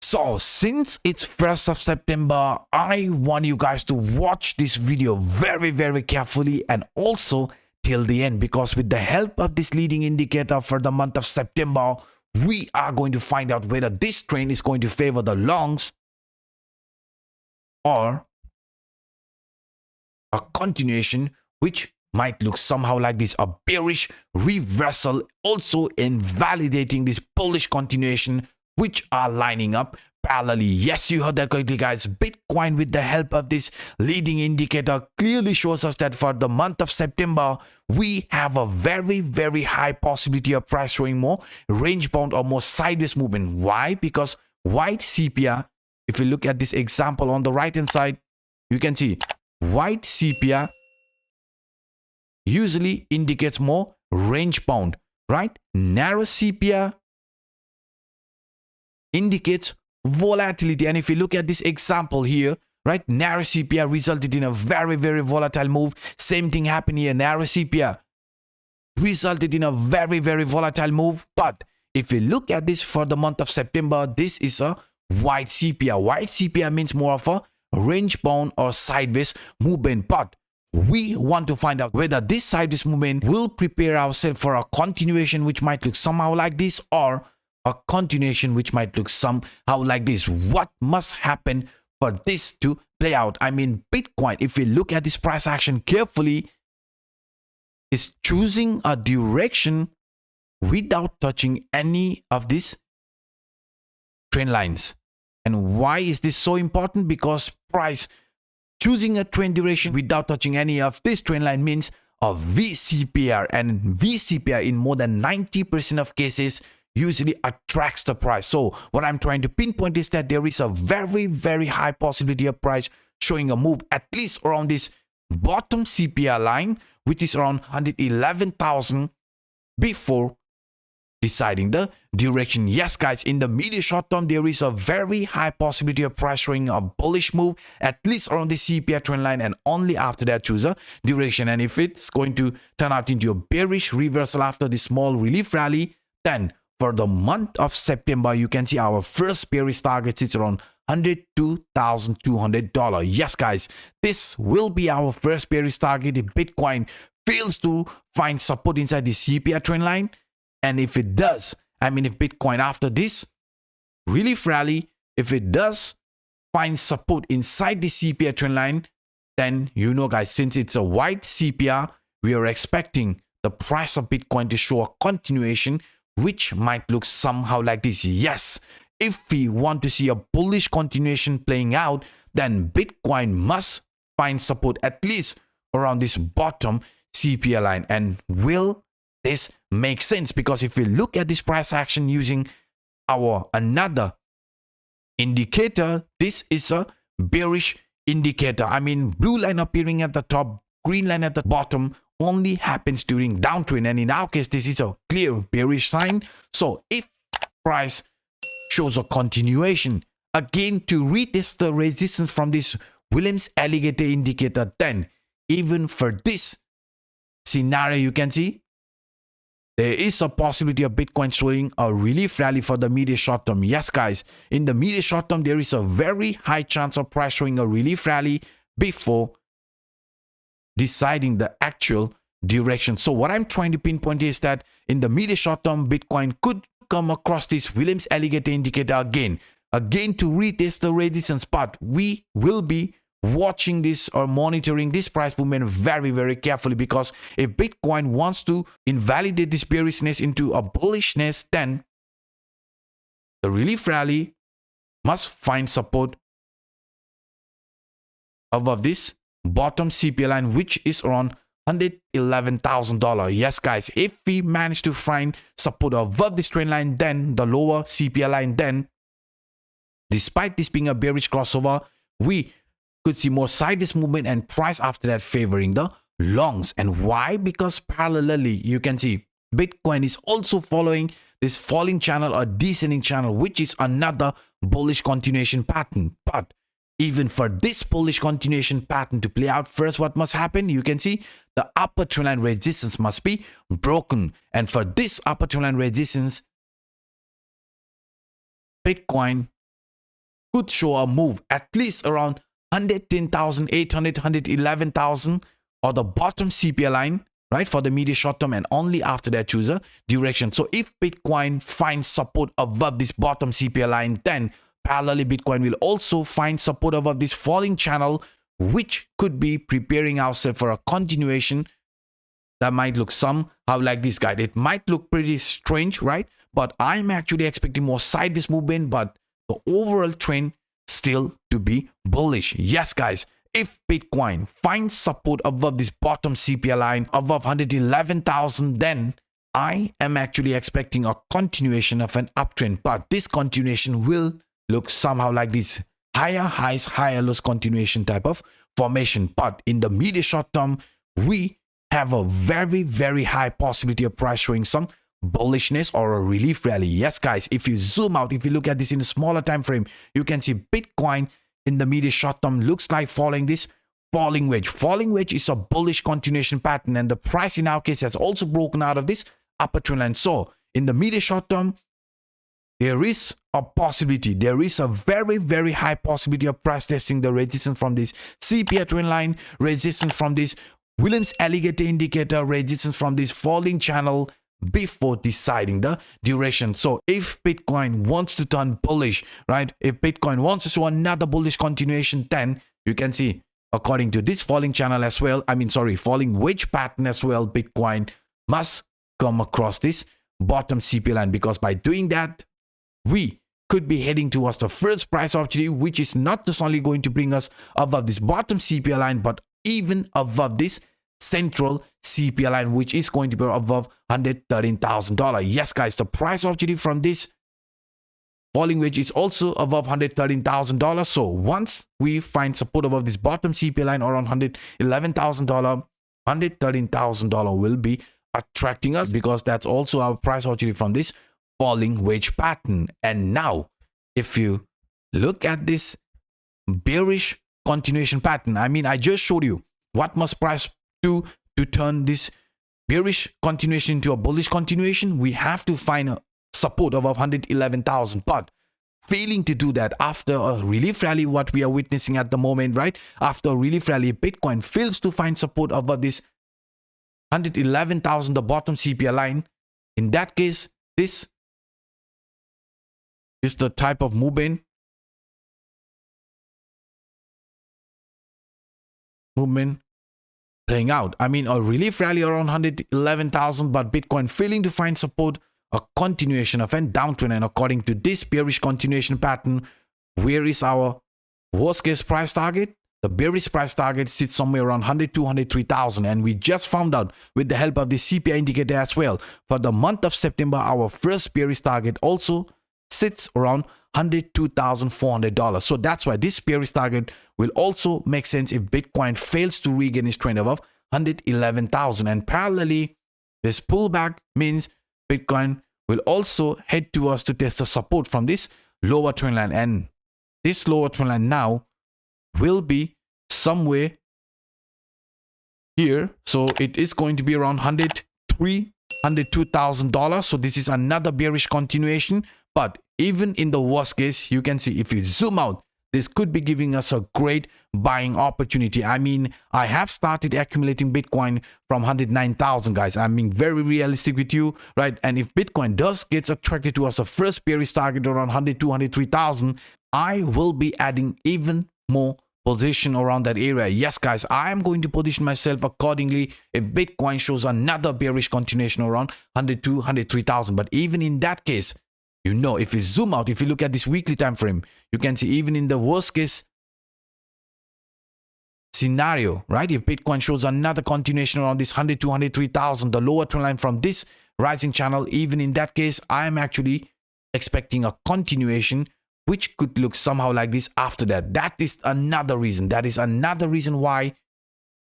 So since it's 1st of September, I want you guys to watch this video very carefully and also till the end, because with the help of this leading indicator for the month of September, we are going to find out whether this trend is going to favor the longs or a continuation which might look somehow like this, a bearish reversal, also invalidating this bullish continuation which are lining up parallelly. Yes, you heard that correctly, guys. Bitcoin, with the help of this leading indicator, clearly shows us that for the month of September, we have a very high possibility of price showing more range bound or more sideways movement. Why? Because white sepia, if you look at this example on the right hand side, you can see white sepia usually indicates more range bound, right? Narrow sepia indicates volatility. And if you look at this example here, right, narrow sepia resulted in a very volatile move. Same thing happened here. Narrow sepia resulted in a very volatile move. But if you look at this for the month of September, this is a white sepia. White sepia means more of a range bound or sideways movement. But we want to find out whether this sideways movement will prepare ourselves for a continuation which might look somehow like this, or a continuation which might look somehow like this. What must happen for this to play out? I mean, Bitcoin, if we look at this price action carefully, is choosing a direction without touching any of these trend lines. And why is this so important? Because price choosing a trend direction without touching any of this trend line means a VCPR, and VCPR in more than 90% of cases usually attracts the price. So what I'm trying to pinpoint is that there is a very high possibility of price showing a move at least around this bottom CPR line, which is around 111,000, before deciding the direction. Yes, guys, in the medium short term, there is a very high possibility of price showing a bullish move at least around the CPR trend line, and only after that choose a direction. And if it's going to turn out into a bearish reversal after this small relief rally, then for the month of September, you can see our first bearish target is around $102,200. Yes, guys, this will be our first bearish target if Bitcoin fails to find support inside the CPR trend line. And if it does, I mean, if Bitcoin after this relief rally, if it does find support inside the CPR trend line, then you know, guys, since it's a white CPR, we are expecting the price of Bitcoin to show a continuation which might look somehow like this. Yes, if we want to see a bullish continuation playing out, then Bitcoin must find support at least around this bottom CPR line. And will this make sense? Because if we look at this price action using our another indicator, this is a bearish indicator. I mean, blue line appearing at the top, green line at the bottom only happens during downtrend, and in our case this is a clear bearish sign. So if price shows a continuation again to retest the resistance from this Williams alligator indicator, then even for this scenario, you can see there is a possibility of Bitcoin showing a relief rally for the medium short term. Yes, guys, in the medium short term, there is a very high chance of price showing a relief rally before deciding the actual direction. So what I'm trying to pinpoint is that in the medium short term, Bitcoin could come across this Williams alligator indicator again to retest the resistance. But we will be watching this or monitoring this price movement very carefully, because if Bitcoin wants to invalidate this bearishness into a bullishness, then the relief rally must find support above this bottom CPR line, which is around $111,000. Yes, guys, if we manage to find support above this trend line, then the lower CPR line, then despite this being a bearish crossover, we could see more sideways movement and price after that favoring the longs. And why? Because parallelly, you can see Bitcoin is also following this falling channel or descending channel, which is another bullish continuation pattern. But even for this bullish continuation pattern to play out, first what must happen? You can see the upper trend line resistance must be broken. And for this upper trend line resistance, Bitcoin could show a move at least around 110,800, 111,000 or the bottom CPI line, right, for the medium short term, and only after that choose a direction. So if Bitcoin finds support above this bottom CPI line, then parallelly Bitcoin will also find support above this falling channel, which could be preparing ourselves for a continuation that might look somehow like this, guy. It might look pretty strange, right? But I'm actually expecting more sideways movement, but the overall trend still to be bullish. Yes, guys. If Bitcoin finds support above this bottom CPI line, above 111,000, then I am actually expecting a continuation of an uptrend. But this continuation will look somehow like this: higher highs, higher lows continuation type of formation. But in the medium short term, we have a very, very high possibility of price showing some bullishness or a relief rally. Yes, guys, if you zoom out, if you look at this in a smaller time frame, you can see Bitcoin in the medium short term looks like following this falling wedge. Falling wedge is a bullish continuation pattern, and the price in our case has also broken out of this upper trend line. So in the medium short term, there is a possibility, there is a very, very high possibility of price testing the resistance from this CPI trend line, resistance from this Williams alligator indicator, resistance from this falling channel before deciding the direction. So if Bitcoin wants to turn bullish, right, if Bitcoin wants to show another bullish continuation, then you can see according to this falling channel as well, falling wedge pattern as well, Bitcoin must come across this bottom CPI line, because by doing that, we could be heading towards the first price opportunity, which is not just only going to bring us above this bottom CPI line, but even above this central CPI line, which is going to be above $113,000. Yes, guys, the price opportunity from this falling wedge is also above $113,000. So once we find support above this bottom CPI line around $111,000, $113,000 will be attracting us, because that's also our price opportunity from this falling wedge pattern. And now, if you look at this bearish continuation pattern, I just showed you what must price do to turn this bearish continuation into a bullish continuation. We have to find a support above 111,000, but failing to do that after a relief rally, what we are witnessing at the moment, right? After a relief rally, Bitcoin fails to find support above this 111,000, the bottom CPI line. In that case, this is the type of movement playing out. A relief rally around 111,000, but Bitcoin failing to find support, a continuation of a downtrend. And according to this bearish continuation pattern, where is our worst case price target? The bearish price target sits somewhere around 102, 103,000. And we just found out with the help of the CPI indicator as well, for the month of September, our first bearish target also sits around $102,400. So that's why this bearish target will also make sense if Bitcoin fails to regain its trend above 111,000. And parallelly, this pullback means Bitcoin will also head towards to test the support from this lower trend line. And this lower trend line now will be somewhere here. So it is going to be around $102,000. So this is another bearish continuation. But even in the worst case, you can see if you zoom out, this could be giving us a great buying opportunity. I have started accumulating Bitcoin from 109,000, guys. Very realistic with you, right? And if Bitcoin does get attracted to us, the first bearish target around 102, 103,000, I will be adding even more position around that area. Yes, guys, I am going to position myself accordingly if Bitcoin shows another bearish continuation around 102, 103,000. But even in that case, if you zoom out, if you look at this weekly time frame, you can see even in the worst case scenario, right? If Bitcoin shows another continuation around this 102, 103,000, the lower trend line from this rising channel, even in that case, I am actually expecting a continuation, which could look somehow like this after that. That is another reason. That is another reason why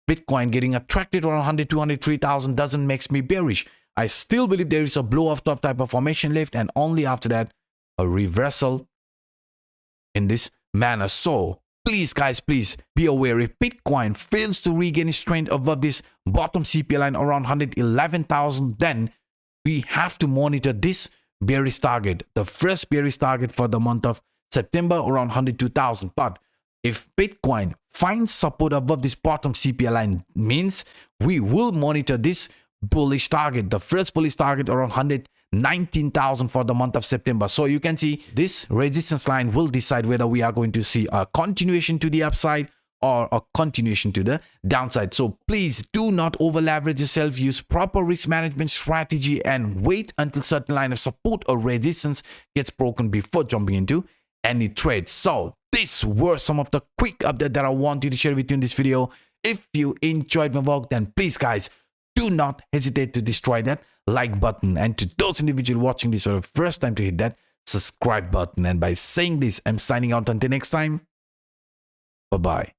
Bitcoin getting attracted around 102, 103,000 doesn't make me bearish. I still believe there is a blow off top type of formation left, and only after that, a reversal in this manner. So please, guys, please be aware, if Bitcoin fails to regain its strength above this bottom CPI line around 111,000, then we have to monitor this bearish target, the first bearish target for the month of September around 102,000. But if Bitcoin finds support above this bottom CPI line, means we will monitor this bullish target, the first bullish target around 119,000 for the month of September. So you can see this resistance line will decide whether we are going to see a continuation to the upside or a continuation to the downside. So please do not over leverage yourself. Use proper risk management strategy and wait until certain line of support or resistance gets broken before jumping into any trade. So these were some of the quick updates that I wanted to share with you in this video. If you enjoyed my work, then please guys, do not hesitate to destroy that like button. And to those individuals watching this for the first time, to hit that subscribe button. And by saying this, I'm signing out until next time. Bye-bye.